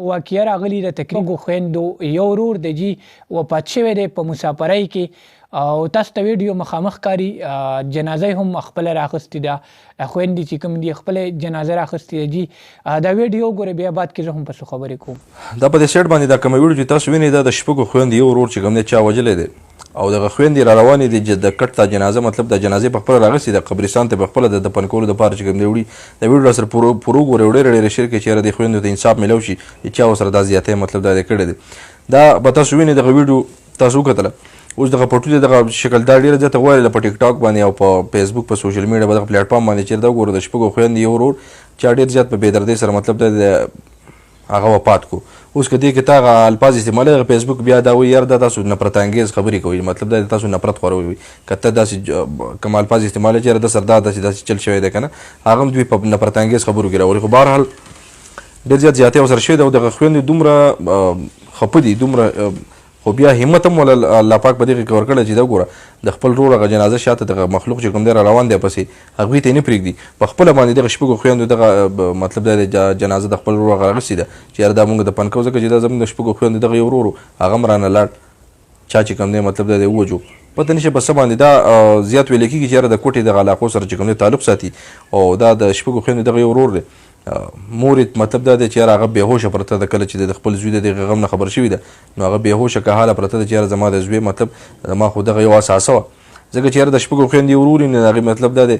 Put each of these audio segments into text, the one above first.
واقعه راغلي د تقریبا خویندو یو ورور د جی وفات شوی دی په مسافرۍ کې او تاسو ته ویډیو مخامخ کاري جنازه هم خپله راخیستې ده خویندې چې کوم دي خپله جنازه راخیستې ده جی دا ویډیو وګورئ بیا بعد کې زه هم پسې خبرې کوم دا په دې سیټ باندې دا کومه ویډیو چې تاسو وینئ دا د شپږو خویندو یو ورور چې کوم دی چا وژلی دی او دغه خویندې را روانې دي د کټ ته جنازه مطلب د جنازې په خپله راغستې ده قبرستان ته په خپله د دفن کولو دپاره چې کوم دی وړي د ویډیو راسره پوره وګورئ ډېره ډېره شیر کړئ چې یاره دې خویندو ته انصاف میلاو شي چې چا ورسره دا زیاتی مطلب دا دی کړی دی دا به تاسو وینئ دغه ویډیو تاسو وکتله اوس دغه په ټولې دغه شکل دا ډېره زیاته غواړي په ټیک ټاک باندې او په فیسبوک په سوشل میډیا په دغه پلیټفارم باندې چېرته وګورو د شپږو خویندې یو ورور چا ډېر زیات په بېدردۍ سره مطلب د هغه وفات کو اوس که دې کې تا هغه الفاظ استعمالوي هغه فیسبوک بیا دا وایي یار دا تاسو نفرت انګیز خبرې کوئ مطلب دا تاسو نفرت خوروئ که ته داسې کوم الفاظ استعمالوي چې یاره ده سره دا داسې چل شوی دی که نه هغه هم دوی په نفرت انګیز خبرو کې راولي خو بهرحال ډېر زیات زیاتی ورسره شوې ده او دغه خویندې دومره خفه دي دومره خو بیا همت هم ولا الله پاک په دغې کې ورکړی چې دا ګوره د خپل ورور هغه جنازه شاته دغه مخلوق چې کوم دی را روان دی پسې هغوی ته یې نه پرېږدي په خپله باندې دغه شپږو خویندو دغه مطلب دا د جنازه د خپل ورور هغه راغستې ده چې یاره دا مونږ دفن کوو ځکه چې دا زموږ د شپږو خویندو دغه یو ورور هغه هم رانه لاړ چا چې کوم دی مطلب دا دی ووجو پته نشي په څه باندې دا زیات ویلی کېږي چې یاره د کوټې دغه علاقو سره چې کوم دی تعلق ساتي او دا د شپږو خویندو دغه یو ورور دی مور مطلب دا دی چې یاره هغه بېهوشه پرته ده کله چې د خپل زوی د دغه غم نه خبر شوي ده نو هغه بېهوشه که حاله پرته ده چې یاره زما د زوی مطلب زما خو دغه یو اساسه وه ځکه چې یاره د شپږو خویندې ورور یې نو د هغې مطلب دا دی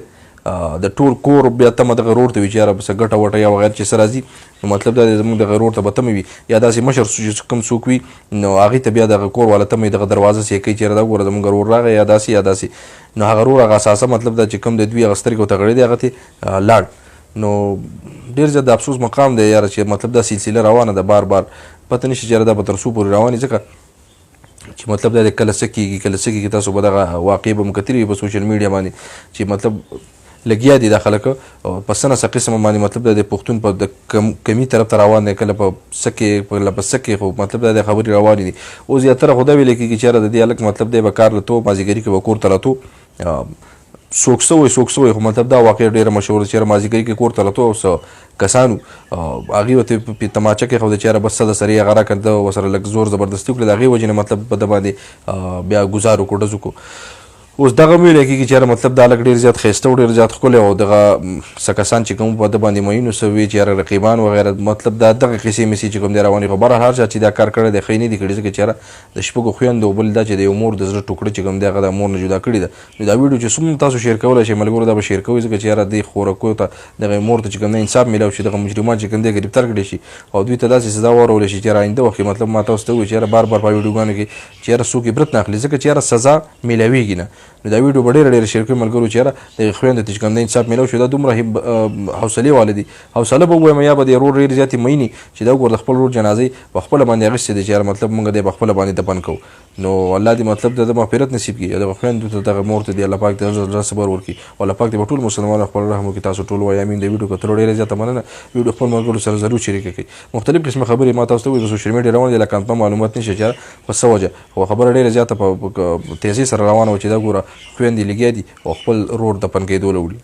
د ټول کور بیا تمه دغه ورور ته وي چې یاره څه ګټه وټه یا وغیره چې څه راځي نو مطلب دا دی زموږ دغه ورور ته به تمه وي یا داسې مشر چې کوم څوک وي نو هغې ته بیا دغه کور والا تمه وي دغه دروازه سې کوي چې یاره دا ګوره زموږ ورور راغی یا داسې یا داسې نو هغه ورور هغه اساسه مطلب دا چې کوم د دوی هغه سترګې ورته غړی دی هغه ته لاړ نو ډېر زیات د افسوس مقام دی یاره چې مطلب دا سلسله روانه ده بار بار پته نشي چې یاره دا به تر څو پورې روانې ځکه چې مطلب دا دی کله څه کېږي کله څه کېږي تاسو به دغه واقعې به مو کتلي وي په سوشل میډیا باندې چې مطلب لګیا دي دا خلک په څه نه څه قسمه باندې مطلب دا د پښتون په د کمي طرف ته روان دی کله په څه کې کله په څه کې خو مطلب دا د خبرې روانې دي اوس زیاتره خو دا ویلی کېږي چې یاره د دې هلک مطلب دی به کار لتو مازدیګري کې به کور ته راتو څوک څه وایي خو مطلب دا واقع ډېره مشهوره ده چې یاره مازدیګري کې کور ته راتو او څه کسانو هغې ورته په تماچه کېښوده چې یاره بس څه د سره یې هغه راکړه ده ورسره لږ زور زبردستي وکړه د هغې وجې نه مطلب په ده باندې بیا ګزار وکړو ډز وکړو اوس دغه مې ویلی کېږي چې یاره مطلب دا هلک ډېر زیات ښایسته او ډېر زیات ښکلی او دغه څه کسان چې کوم په ده باندې مینو څه وي چې یاره رقیبان وغیره مطلب دا دغه قصې مسې چې کوم دی روانې خو بهرحال هر چا چې دا کار کړی دی ښه نه دي کړي ځکه چې یاره د شپږو خویندو بل دا چې د یو مور د زړه ټوکړه چې کوم دی هغه د مور نه جدا کړي ده نو دا ویډیو چې څومره تاسو شیر کولی شئ ملګرو دا به شیر کوئ ځکه چې یاره دې خورکو ته دغه مور ته چې کوم دی انصاف میلاو شي دغه مجرمان چې کوم دی ګرفتار کړی شي او دوی ته داسې سزا وارولی شي چې یاره آینده وخت کې مطلب ما تاسو ته ووایي چې یاره بار بار په ویډیوګانو کې چې یاره څوک عبرت نه اخلي ځکه چې یاره سزا میلاویږي نه نو دا ویډیو به ډېره شیر کوي ملګرو چې یاره دغې خویندو ته چې کوم دی انصاف میلاو شي دا دومره حوصلې واله دي حوصله به ووایم یا به د ورور ډېرې زیاتې مینې چې دا وګوره د خپل ورور جنازې په خپله باندې اخیستې دی چې یاره مطلب مونږ دی په خپله باندې دفن کوو نو الله دې مطلب د مغفرت نصیب کړي دغه خویندو ته دغه مور ته دې الله پاک د زړه صبر ورکړي او الله پاک دې به ټول مسلمانانو خپل رحم وکړي تاسو ټول وایي امین د ویډیو کتلو ډېره زیاته مننه ویډیو خپل ملګرو سره ضرور شریکه کړئ مختلف قسمه خبرې ما تاسو ته وایي د سوشل میډیا روانې دي لکه په معلومات نشي چې په څه وجه خو خبره ډېره زیاته په تیزۍ سره روانه وه چې دا ګوره خویندې لګیا دي او خپل رور دفن کېدو له وړي